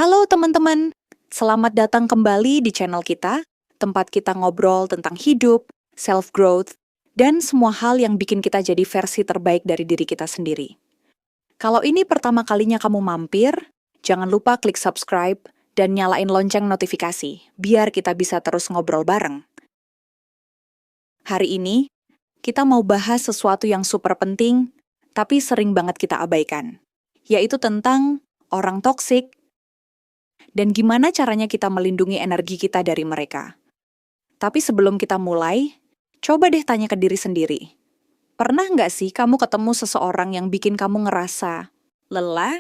Halo teman-teman, selamat datang kembali di channel kita, tempat kita ngobrol tentang hidup, self-growth, dan semua hal yang bikin kita jadi versi terbaik dari diri kita sendiri. Kalau ini pertama kalinya kamu mampir, jangan lupa klik subscribe dan nyalain lonceng notifikasi, biar kita bisa terus ngobrol bareng. Hari ini, kita mau bahas sesuatu yang super penting, tapi sering banget kita abaikan, yaitu tentang orang toksik dan gimana caranya kita melindungi energi kita dari mereka. Tapi sebelum kita mulai, coba deh tanya ke diri sendiri. Pernah nggak sih kamu ketemu seseorang yang bikin kamu ngerasa lelah?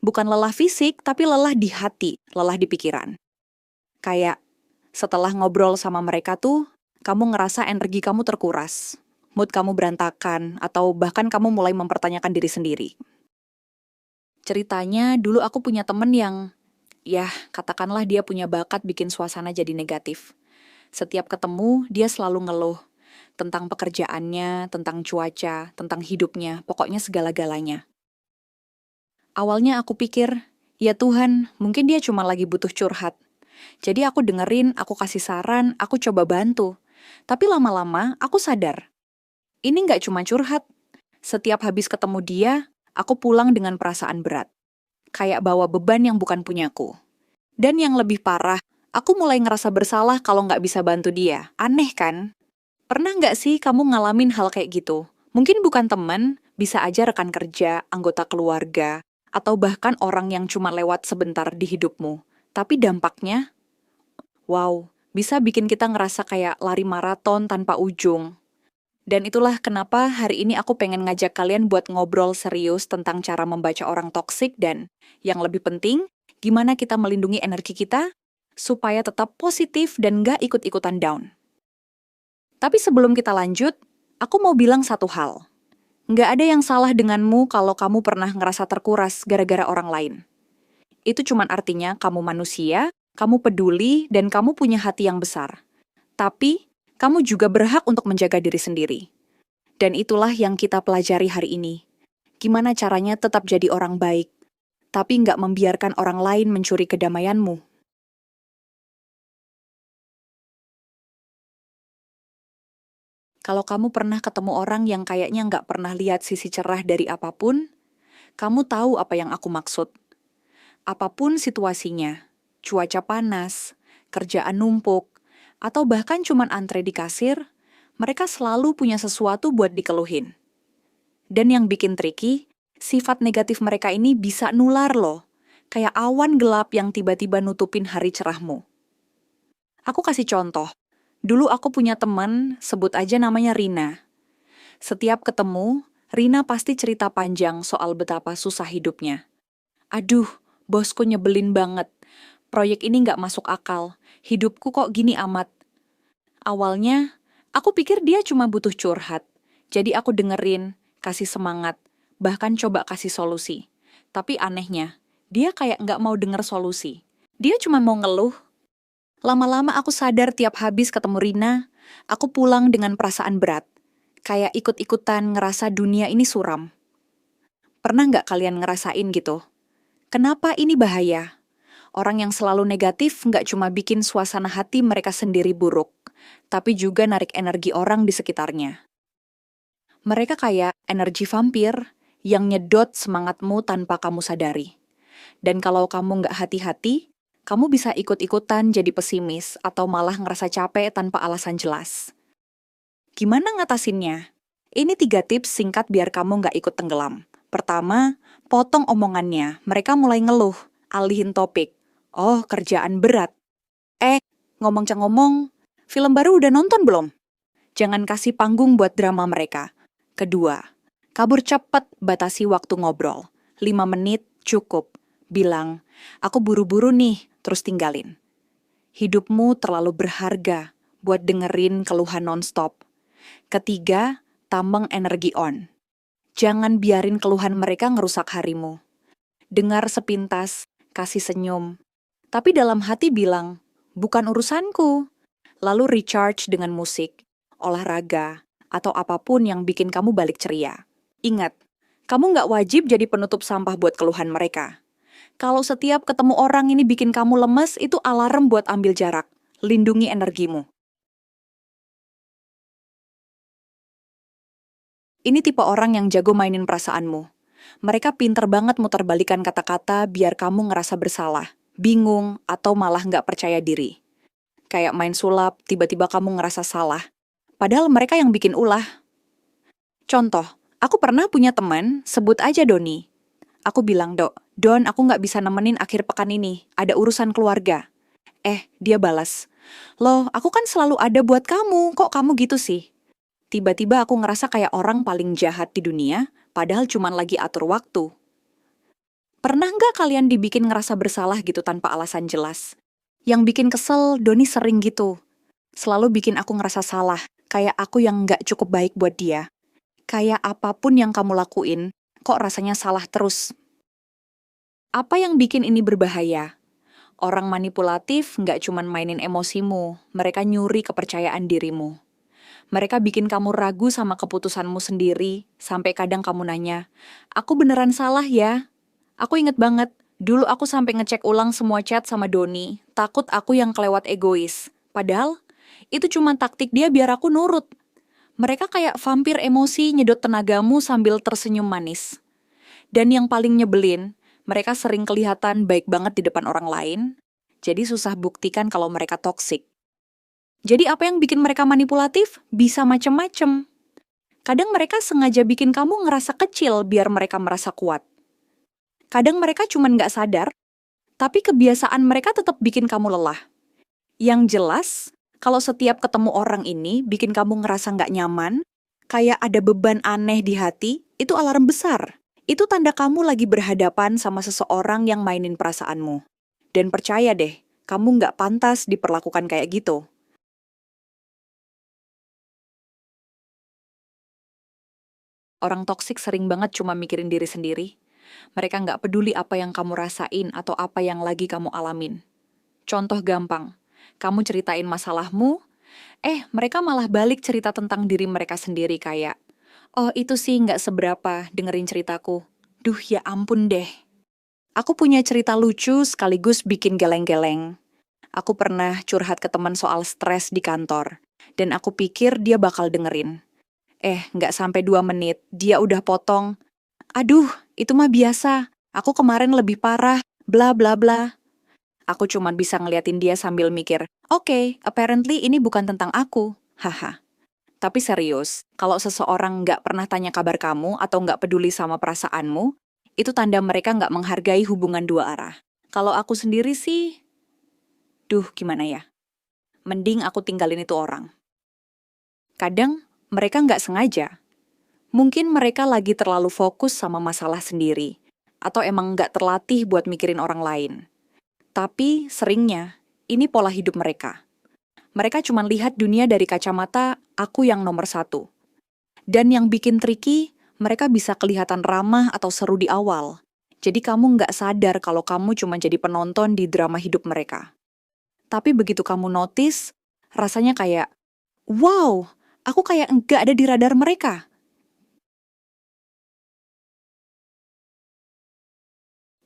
Bukan lelah fisik, tapi lelah di hati, lelah di pikiran. Kayak setelah ngobrol sama mereka tuh, kamu ngerasa energi kamu terkuras, mood kamu berantakan, atau bahkan kamu mulai mempertanyakan diri sendiri. Ceritanya, dulu aku punya temen yang katakanlah dia punya bakat bikin suasana jadi negatif. Setiap ketemu, dia selalu ngeluh tentang pekerjaannya, tentang cuaca, tentang hidupnya, pokoknya segala-galanya. Awalnya aku pikir, ya Tuhan, mungkin dia cuma lagi butuh curhat. Jadi aku dengerin, aku kasih saran, aku coba bantu. Tapi lama-lama aku sadar, ini nggak cuma curhat. Setiap habis ketemu dia, aku pulang dengan perasaan berat. Kayak bawa beban yang bukan punyaku. Dan yang lebih parah, aku mulai ngerasa bersalah kalau nggak bisa bantu dia. Aneh kan? Pernah nggak sih kamu ngalamin hal kayak gitu? Mungkin bukan teman, bisa aja rekan kerja, anggota keluarga, atau bahkan orang yang cuma lewat sebentar di hidupmu. Tapi dampaknya, wow, bisa bikin kita ngerasa kayak lari maraton tanpa ujung. Dan itulah kenapa hari ini aku pengen ngajak kalian buat ngobrol serius tentang cara membaca orang toksik dan, yang lebih penting, gimana kita melindungi energi kita supaya tetap positif dan nggak ikut-ikutan down. Tapi sebelum kita lanjut, aku mau bilang satu hal. Nggak ada yang salah denganmu kalau kamu pernah ngerasa terkuras gara-gara orang lain. Itu cuman artinya kamu manusia, kamu peduli, dan kamu punya hati yang besar. Tapi, kamu juga berhak untuk menjaga diri sendiri. Dan itulah yang kita pelajari hari ini. Gimana caranya tetap jadi orang baik, tapi nggak membiarkan orang lain mencuri kedamaianmu. Kalau kamu pernah ketemu orang yang kayaknya nggak pernah lihat sisi cerah dari apapun, kamu tahu apa yang aku maksud. Apapun situasinya, cuaca panas, kerjaan numpuk, atau bahkan cuman antre di kasir, mereka selalu punya sesuatu buat dikeluhin. Dan yang bikin tricky, sifat negatif mereka ini bisa nular loh, kayak awan gelap yang tiba-tiba nutupin hari cerahmu. Aku kasih contoh. Dulu aku punya teman, sebut aja namanya Rina. Setiap ketemu, Rina pasti cerita panjang soal betapa susah hidupnya. Aduh, bosku nyebelin banget. Proyek ini nggak masuk akal. Hidupku kok gini amat. Awalnya, aku pikir dia cuma butuh curhat. Jadi aku dengerin, kasih semangat, bahkan coba kasih solusi. Tapi anehnya, dia kayak nggak mau denger solusi. Dia cuma mau ngeluh. Lama-lama aku sadar tiap habis ketemu Rina, aku pulang dengan perasaan berat. Kayak ikut-ikutan ngerasa dunia ini suram. Pernah nggak kalian ngerasain gitu? Kenapa ini bahaya? Orang yang selalu negatif nggak cuma bikin suasana hati mereka sendiri buruk, tapi juga narik energi orang di sekitarnya. Mereka kayak energi vampir yang nyedot semangatmu tanpa kamu sadari. Dan kalau kamu nggak hati-hati, kamu bisa ikut-ikutan jadi pesimis atau malah ngerasa capek tanpa alasan jelas. Gimana ngatasinnya? Ini 3 tips singkat biar kamu nggak ikut tenggelam. Pertama, potong omongannya. Mereka mulai ngeluh, alihin topik. Oh, kerjaan berat. Ngomong-ngomong, film baru udah nonton belum? Jangan kasih panggung buat drama mereka. Kedua, kabur cepat, batasi waktu ngobrol. 5 menit cukup. Bilang, aku buru-buru nih, terus tinggalin. Hidupmu terlalu berharga buat dengerin keluhan nonstop. Ketiga, tambang energi on. Jangan biarin keluhan mereka ngerusak harimu. Dengar sepintas, kasih senyum. Tapi dalam hati bilang, bukan urusanku. Lalu recharge dengan musik, olahraga, atau apapun yang bikin kamu balik ceria. Ingat, kamu nggak wajib jadi penutup sampah buat keluhan mereka. Kalau setiap ketemu orang ini bikin kamu lemes, itu alarm buat ambil jarak. Lindungi energimu. Ini tipe orang yang jago mainin perasaanmu. Mereka pinter banget muterbalikan kata-kata biar kamu ngerasa bersalah, bingung, atau malah nggak percaya diri. Kayak main sulap, tiba-tiba kamu ngerasa salah. Padahal mereka yang bikin ulah. Contoh, aku pernah punya teman, sebut aja Doni. Aku bilang, Don, aku nggak bisa nemenin akhir pekan ini, ada urusan keluarga. Dia balas, loh, aku kan selalu ada buat kamu, kok kamu gitu sih? Tiba-tiba aku ngerasa kayak orang paling jahat di dunia, padahal cuman lagi atur waktu. Pernah nggak kalian dibikin ngerasa bersalah gitu tanpa alasan jelas? Yang bikin kesel, Doni sering gitu. Selalu bikin aku ngerasa salah, kayak aku yang nggak cukup baik buat dia. Kayak apapun yang kamu lakuin, kok rasanya salah terus. Apa yang bikin ini berbahaya? Orang manipulatif nggak cuman mainin emosimu, mereka nyuri kepercayaan dirimu. Mereka bikin kamu ragu sama keputusanmu sendiri, sampai kadang kamu nanya, aku beneran salah ya? Aku inget banget, dulu aku sampai ngecek ulang semua chat sama Doni, takut aku yang kelewat egois. Padahal, itu cuma taktik dia biar aku nurut. Mereka kayak vampir emosi nyedot tenagamu sambil tersenyum manis. Dan yang paling nyebelin, mereka sering kelihatan baik banget di depan orang lain, jadi susah buktikan kalau mereka toksik. Jadi apa yang bikin mereka manipulatif? Bisa macem-macem. Kadang mereka sengaja bikin kamu ngerasa kecil biar mereka merasa kuat. Kadang mereka cuma nggak sadar, tapi kebiasaan mereka tetap bikin kamu lelah. Yang jelas, kalau setiap ketemu orang ini bikin kamu ngerasa nggak nyaman, kayak ada beban aneh di hati, itu alarm besar. Itu tanda kamu lagi berhadapan sama seseorang yang mainin perasaanmu. Dan percaya deh, kamu nggak pantas diperlakukan kayak gitu. Orang toksik sering banget cuma mikirin diri sendiri. Mereka nggak peduli apa yang kamu rasain atau apa yang lagi kamu alamin. Contoh gampang, kamu ceritain masalahmu, mereka malah balik cerita tentang diri mereka sendiri kayak, oh itu sih nggak seberapa dengerin ceritaku. Duh ya ampun deh. Aku punya cerita lucu sekaligus bikin geleng-geleng. Aku pernah curhat ke teman soal stres di kantor, dan aku pikir dia bakal dengerin. Nggak sampai 2 menit, dia udah potong. Aduh, itu mah biasa. Aku kemarin lebih parah, bla bla bla. Aku cuman bisa ngeliatin dia sambil mikir, oke, apparently ini bukan tentang aku. Haha. Tapi serius, kalau seseorang nggak pernah tanya kabar kamu atau nggak peduli sama perasaanmu, itu tanda mereka nggak menghargai hubungan dua arah. Kalau aku sendiri sih, gimana ya? Mending aku tinggalin itu orang. Kadang, mereka nggak sengaja. Mungkin mereka lagi terlalu fokus sama masalah sendiri, atau emang nggak terlatih buat mikirin orang lain. Tapi, seringnya, ini pola hidup mereka. Mereka cuma lihat dunia dari kacamata aku yang nomor 1. Dan yang bikin tricky, mereka bisa kelihatan ramah atau seru di awal. Jadi kamu nggak sadar kalau kamu cuma jadi penonton di drama hidup mereka. Tapi begitu kamu notice, rasanya kayak, wow, aku kayak nggak ada di radar mereka.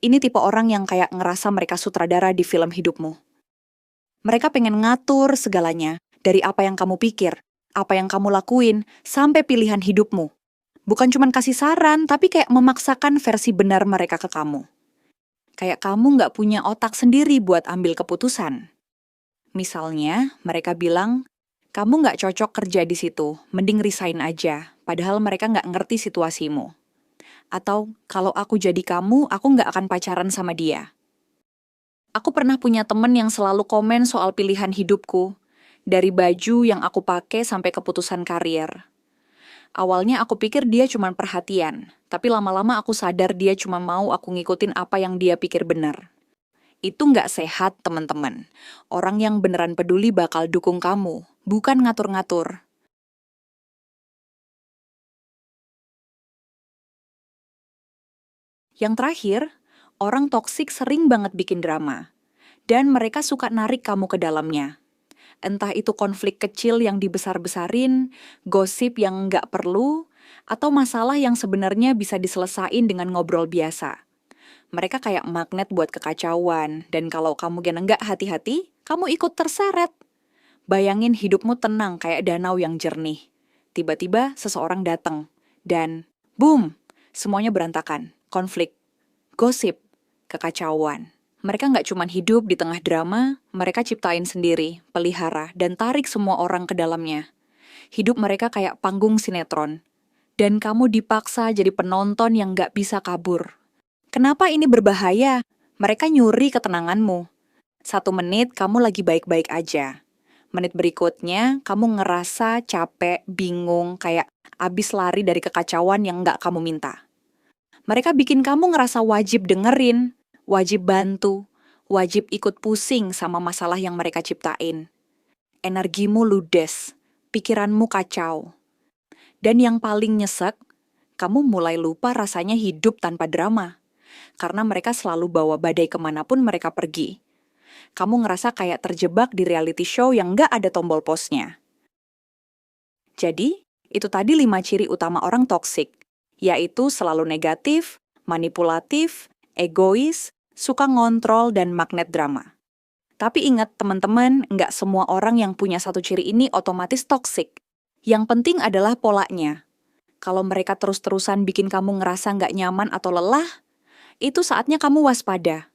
Ini tipe orang yang kayak ngerasa mereka sutradara di film hidupmu. Mereka pengen ngatur segalanya, dari apa yang kamu pikir, apa yang kamu lakuin, sampai pilihan hidupmu. Bukan cuma kasih saran, tapi kayak memaksakan versi benar mereka ke kamu. Kayak kamu nggak punya otak sendiri buat ambil keputusan. Misalnya, mereka bilang, kamu nggak cocok kerja di situ, mending resign aja, padahal mereka nggak ngerti situasimu. Atau, kalau aku jadi kamu, aku nggak akan pacaran sama dia. Aku pernah punya temen yang selalu komen soal pilihan hidupku, dari baju yang aku pakai sampai keputusan karir. Awalnya aku pikir dia cuma perhatian, tapi lama-lama aku sadar dia cuma mau aku ngikutin apa yang dia pikir benar. Itu nggak sehat, teman-teman. Orang yang beneran peduli bakal dukung kamu, bukan ngatur-ngatur. Yang terakhir, orang toksik sering banget bikin drama. Dan mereka suka narik kamu ke dalamnya. Entah itu konflik kecil yang dibesar-besarin, gosip yang nggak perlu, atau masalah yang sebenarnya bisa diselesain dengan ngobrol biasa. Mereka kayak magnet buat kekacauan, dan kalau kamu gak nggak hati-hati, kamu ikut terseret. Bayangin hidupmu tenang kayak danau yang jernih. Tiba-tiba seseorang datang, dan boom, semuanya berantakan. Konflik, gosip, kekacauan. Mereka nggak cuma hidup di tengah drama, mereka ciptain sendiri, pelihara, dan tarik semua orang ke dalamnya. Hidup mereka kayak panggung sinetron. Dan kamu dipaksa jadi penonton yang nggak bisa kabur. Kenapa ini berbahaya? Mereka nyuri ketenanganmu. 1 menit kamu lagi baik-baik aja. Menit berikutnya kamu ngerasa capek, bingung, kayak abis lari dari kekacauan yang nggak kamu minta. Mereka bikin kamu ngerasa wajib dengerin, wajib bantu, wajib ikut pusing sama masalah yang mereka ciptain. Energimu ludes, pikiranmu kacau. Dan yang paling nyesek, kamu mulai lupa rasanya hidup tanpa drama. Karena mereka selalu bawa badai kemanapun mereka pergi. Kamu ngerasa kayak terjebak di reality show yang nggak ada tombol pause-nya. Jadi, itu tadi 5 ciri utama orang toksik, yaitu selalu negatif, manipulatif, egois, suka ngontrol, dan magnet drama. Tapi ingat teman-teman, nggak semua orang yang punya 1 ciri ini otomatis toksik. Yang penting adalah polanya. Kalau mereka terus-terusan bikin kamu ngerasa nggak nyaman atau lelah, itu saatnya kamu waspada.